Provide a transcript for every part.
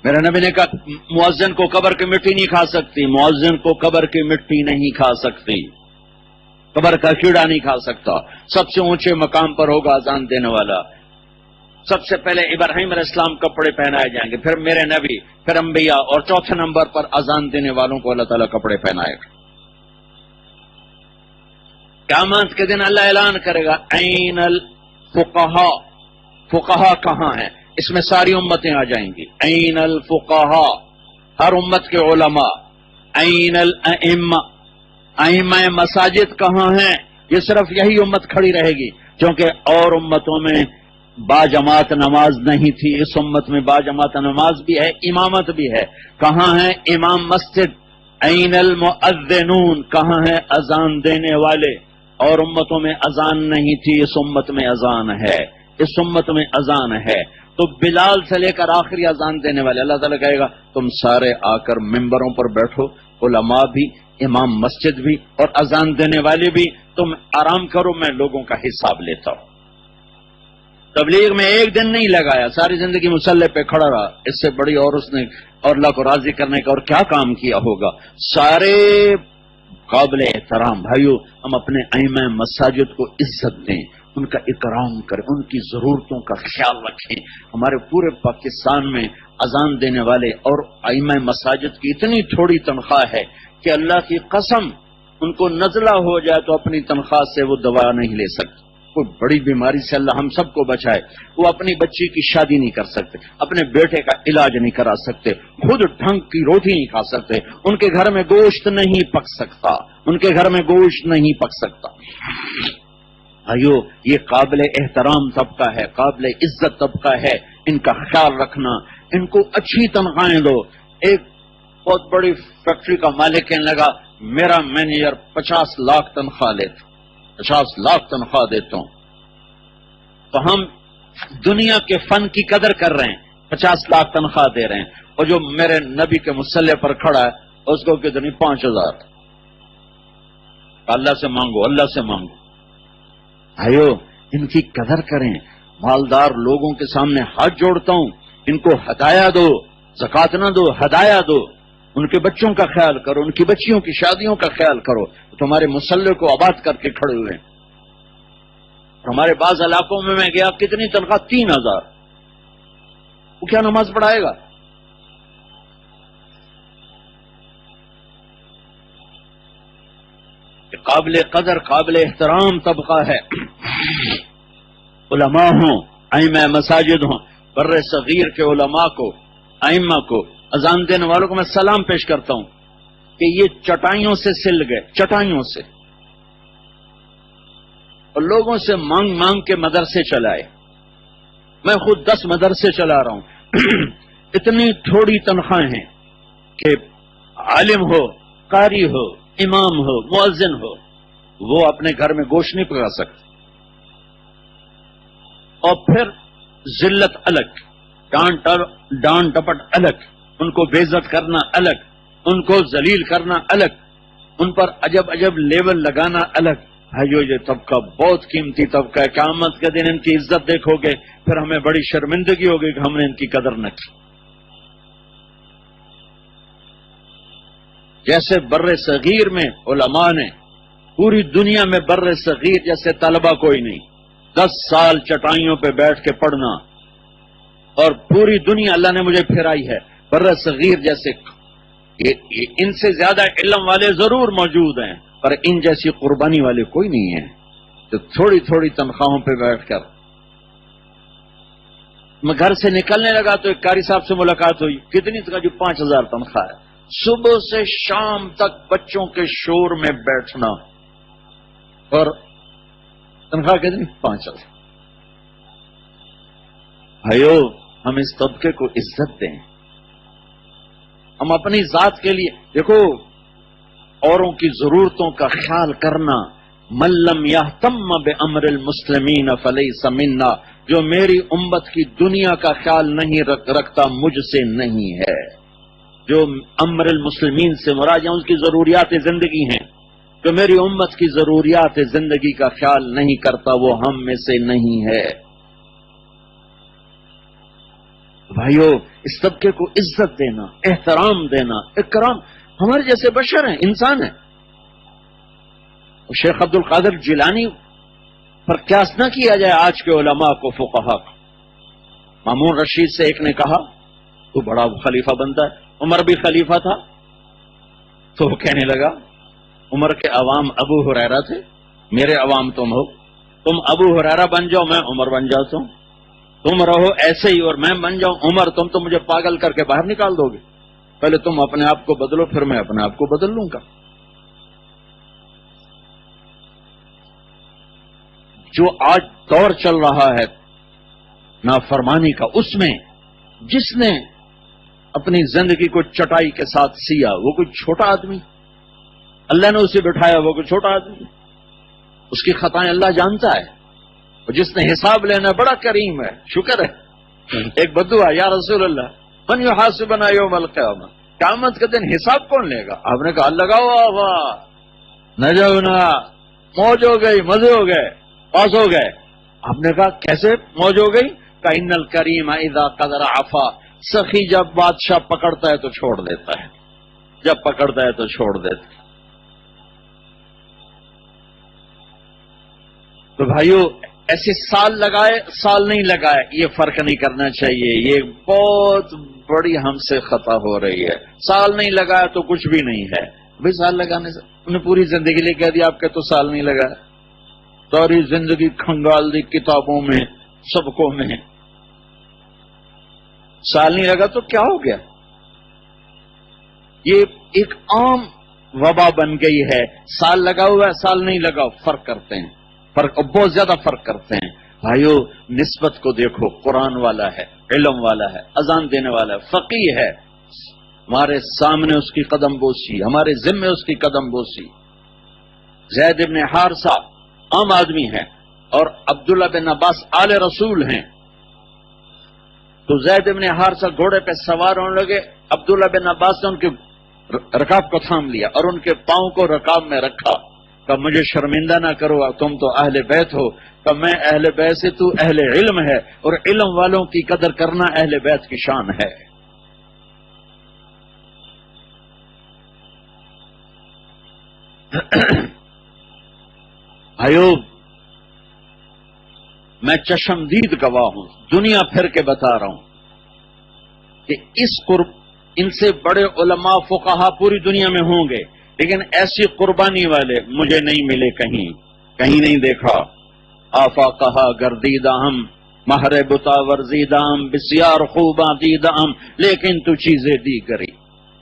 میرے نبی نے کہا مؤذن کو قبر کی مٹی نہیں کھا سکتی، مؤذن کو قبر کی مٹی نہیں کھا سکتی، قبر کا کیڑا نہیں کھا سکتا۔ سب سے اونچے مقام پر ہوگا اذان دینے والا۔ سب سے پہلے ابراہیم علیہ السلام کپڑے پہنائے جائیں گے، پھر میرے نبی، پھر انبیاء، اور چوتھے نمبر پر اذان دینے والوں کو اللہ تعالیٰ کپڑے پہنائے گا۔ قیامت کے دن اللہ اعلان کرے گا این الفقہا، فقہا کہاں ہیں؟ اس میں ساری امتیں آ جائیں گی۔ این الفقہا، ہر امت کے علماء۔ این الائمہ، ائمہ مساجد کہاں ہیں؟ یہ صرف یہی امت کھڑی رہے گی، کیونکہ اور امتوں میں باجماعت نماز نہیں تھی، اس امت میں باجماعت نماز بھی ہے، امامت بھی ہے۔ کہاں ہے امام مسجد؟ این المؤذنون، کہاں ہے اذان دینے والے؟ اور امتوں میں اذان نہیں تھی، اس امت میں اذان ہے، اس امت میں اذان ہے۔ تو بلال سے لے کر آخری اذان دینے والے، اللہ تعالیٰ کہے گا تم سارے آ کر ممبروں پر بیٹھو، علماء بھی، امام مسجد بھی، اور اذان دینے والے بھی، تم آرام کرو، میں لوگوں کا حساب لیتا ہوں۔ تبلیغ میں ایک دن نہیں لگایا، ساری زندگی مسلح پہ کھڑا رہا، اس سے بڑی اور اس نے اور اللہ کو راضی کرنے کا اور کیا کام کیا ہوگا۔ سارے قابل احترام بھائیو، ہم اپنے ائمہ مساجد کو عزت دیں، ان کا اکرام کریں، ان کی ضرورتوں کا خیال رکھیں۔ ہمارے پورے پاکستان میں اذان دینے والے اور ائمہ مساجد کی اتنی تھوڑی تنخواہ ہے کہ اللہ کی قسم ان کو نزلہ ہو جائے تو اپنی تنخواہ سے وہ دوا نہیں لے سکتے۔ کوئی بڑی بیماری سے اللہ ہم سب کو بچائے، وہ اپنی بچی کی شادی نہیں کر سکتے، اپنے بیٹے کا علاج نہیں کرا سکتے، خود ڈھنگ کی روٹی نہیں کھا سکتے، ان کے گھر میں گوشت نہیں پک سکتا، ان کے گھر میں گوشت نہیں پک سکتا۔ بھائیو، یہ قابل احترام طبقہ ہے، قابل عزت طبقہ ہے، ان کا خیال رکھنا، ان کو اچھی تنخواہیں دو۔ ایک بہت بڑی فیکٹری کا مالک کہنے لگا میرا مینیجر 50 لاکھ تنخواہ لیتا، 50 لاکھ تنخواہ دیتا ہوں۔ تو ہم دنیا کے فن کی قدر کر رہے ہیں، 50 لاکھ تنخواہ دے رہے ہیں، اور جو میرے نبی کے مصلی پر کھڑا ہے اس کو کتنی 5000۔ اللہ سے مانگو، اللہ سے مانگو۔ بھائیو، ان کی قدر کریں، مالدار لوگوں کے سامنے ہاتھ جوڑتا ہوں، ان کو ہدایہ دو، زکوٰۃ نہ دو، ہدایہ دو، ان کے بچوں کا خیال کرو، ان کی بچیوں کی شادیوں کا خیال کرو۔ تمہارے مسلح کو آباد کر کے کھڑے ہوئے ہیں۔ ہمارے بعض علاقوں میں گیا، کتنی تنخواہ؟ 3000۔ وہ کیا نماز پڑھائے گا؟ قابل قدر، قابل احترام طبقہ ہے۔ علماء ہوں، ائمہ مساجد ہوں، بر صغیر کے علماء کو، ائمہ کو، اذان دینے والوں کو میں سلام پیش کرتا ہوں کہ یہ چٹائیوں سے سل گئے، چٹائیوں سے، اور لوگوں سے مانگ مانگ کے مدرسے چلائے۔ میں خود 10 مدرسے چلا رہا ہوں۔ اتنی تھوڑی تنخواہیں ہیں کہ عالم ہو، قاری ہو، امام ہو، مؤذن ہو، وہ اپنے گھر میں گوشت نہیں پکا سکتے۔ اور پھر ذلت الگ، ڈانٹ ڈپٹ الگ، ان کو بے عزت کرنا الگ، ان کو ذلیل کرنا الگ، ان پر عجب عجب لیبل لگانا الگ۔ بھائیو، یہ طبقہ بہت قیمتی طبقہ ہے، قیامت کے دن ان کی عزت دیکھو گے پھر ہمیں بڑی شرمندگی ہوگی کہ ہم نے ان کی قدر نہ کی۔ جیسے بر صغیر میں علماء نے، پوری دنیا میں بر صغیر جیسے طلبہ کوئی نہیں، 10 سال چٹائیوں پہ بیٹھ کے پڑھنا، اور پوری دنیا اللہ نے مجھے پھرائی ہے، بر صغیر جیسے ان سے زیادہ علم والے ضرور موجود ہیں، پر ان جیسی قربانی والے کوئی نہیں ہے۔ تو تھوڑی تھوڑی تنخواہوں پہ بیٹھ کر میں گھر سے نکلنے لگا تو ایک قاری صاحب سے ملاقات ہوئی، کتنی تنخواہ؟ جو 5000 تنخواہ ہے۔ صبح سے شام تک بچوں کے شور میں بیٹھنا، اور تنخواہ کتنی؟ 5000۔ بھائیو، ہم اس طبقے کو عزت دیں، ہم اپنی ذات کے لیے دیکھو، اوروں کی ضرورتوں کا خیال کرنا۔ من لم یہتم بامر المسلمین فلیس منا، جو میری امت کی دنیا کا خیال نہیں رکھتا مجھ سے نہیں ہے۔ جو امر المسلمین سے مراد اس کی ضروریات زندگی ہیں، جو میری امت کی ضروریات زندگی کا خیال نہیں کرتا وہ ہم میں سے نہیں ہے۔ بھائیو اس طبقے کو عزت دینا، احترام دینا، اکرام، ہمارے جیسے بشر ہیں، انسان ہیں. شیخ عبد القادر جیلانی پر قیاس نہ کیا جائے آج کے علماء کو، فقہا کو. مامون رشید سے ایک نے کہا تو بڑا خلیفہ بنتا ہے، عمر بھی خلیفہ تھا. تو وہ کہنے لگا عمر کے عوام ابو ہریرہ تھے، میرے عوام تم ہو، تم ابو ہریرہ بن جاؤ میں عمر بن جاتا ہوں، تم رہو ایسے ہی اور میں بن جاؤں عمر، تم تو مجھے پاگل کر کے باہر نکال دو گے. پہلے تم اپنے آپ کو بدلو پھر میں اپنے آپ کو بدل لوں گا. جو آج دور چل رہا ہے نافرمانی کا، اس میں جس نے اپنی زندگی کو چٹائی کے ساتھ سیا وہ کوئی چھوٹا آدمی، اللہ نے اسے بٹھایا وہ کوئی چھوٹا آدمی، اس کی خطائیں اللہ جانتا ہے. اور جس نے حساب لینا بڑا کریم ہے، شکر ہے. ایک بدعا، یا رسول اللہ من یحاسبنا یوم القیامہ، قیامت کے دن حساب کون لے گا؟ آپ نے کہا لگاؤ واہ نہ جاؤ نا، موج ہو گئی، مزے ہو گئے، پاس ہو گئے. آپ نے کہا کیسے موج ہو گئی؟ کہ ان الکریم اذا قدر عفا، سخی جب بادشاہ پکڑتا ہے تو چھوڑ دیتا ہے، جب پکڑتا ہے تو چھوڑ دیتا ہے. تو بھائیو ایسے سال لگائے سال نہیں لگائے یہ فرق نہیں کرنا چاہیے. یہ بہت بڑی ہم سے خطا ہو رہی ہے. سال نہیں لگایا تو کچھ بھی نہیں ہے. بھائی سال لگانے سے انہیں پوری زندگی لے کہہ دیا آپ کے تو سال نہیں لگا، ساری زندگی کھنگال دی کتابوں میں سبقوں میں، سال نہیں لگا تو کیا ہو گیا؟ یہ ایک عام وبا بن گئی ہے. سال لگا ہوا ہے سال نہیں لگا، فرق کرتے ہیں، فرق بہت زیادہ فرق کرتے ہیں. بھائیو نسبت کو دیکھو، قرآن والا ہے، علم والا ہے، اذان دینے والا ہے، فقیہ ہے، ہمارے سامنے اس کی قدم بوسی، ہمارے ذمے اس کی قدم بوسی. زید ابن حارثہ عام آدمی ہے اور عبداللہ بن عباس آل رسول ہیں. تو زید ابن حارثہ گھوڑے پہ سوار ہونے لگے، عبداللہ بن عباس نے ان کے رکاب کو تھام لیا اور ان کے پاؤں کو رکاب میں رکھا. کہ مجھے شرمندہ نہ کرو، تم تو اہل بیت ہو. کہ میں اہل بیت سے، تو اہل علم ہے، اور علم والوں کی قدر کرنا اہل بیت کی شان ہے. ایوب میں چشمدید گواہ ہوں، دنیا پھر کے بتا رہا ہوں کہ اس قرب ان سے بڑے علماء فقہا پوری دنیا میں ہوں گے، لیکن ایسی قربانی والے مجھے نہیں ملے، کہیں کہیں نہیں دیکھا. آفا کہا گردیدہ ہم مہر بتا ورزیدہ ہم بسیار خوباں دیدہ ہم، لیکن تو چیزیں دی کری.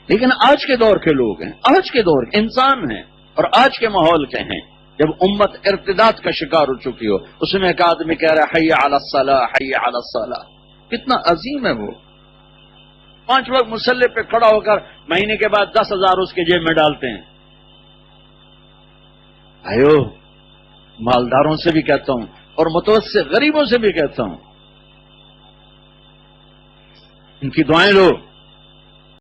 لیکن آج کے دور کے لوگ ہیں، آج کے دور کے انسان ہیں اور آج کے ماحول کے ہیں. جب امت ارتداد کا شکار ہو چکی ہو، اس میں ایک آدمی کہہ رہا ہے حی علی الصلاح، حی علی الصلاح. کتنا عظیم ہے وہ. 5 وقت مسلح پہ کھڑا ہو کر مہینے کے بعد 10,000 اس کے جیب میں ڈالتے ہیں. بھائیو مالداروں سے بھی کہتا ہوں اور متوسط غریبوں سے بھی کہتا ہوں، ان کی دعائیں لو.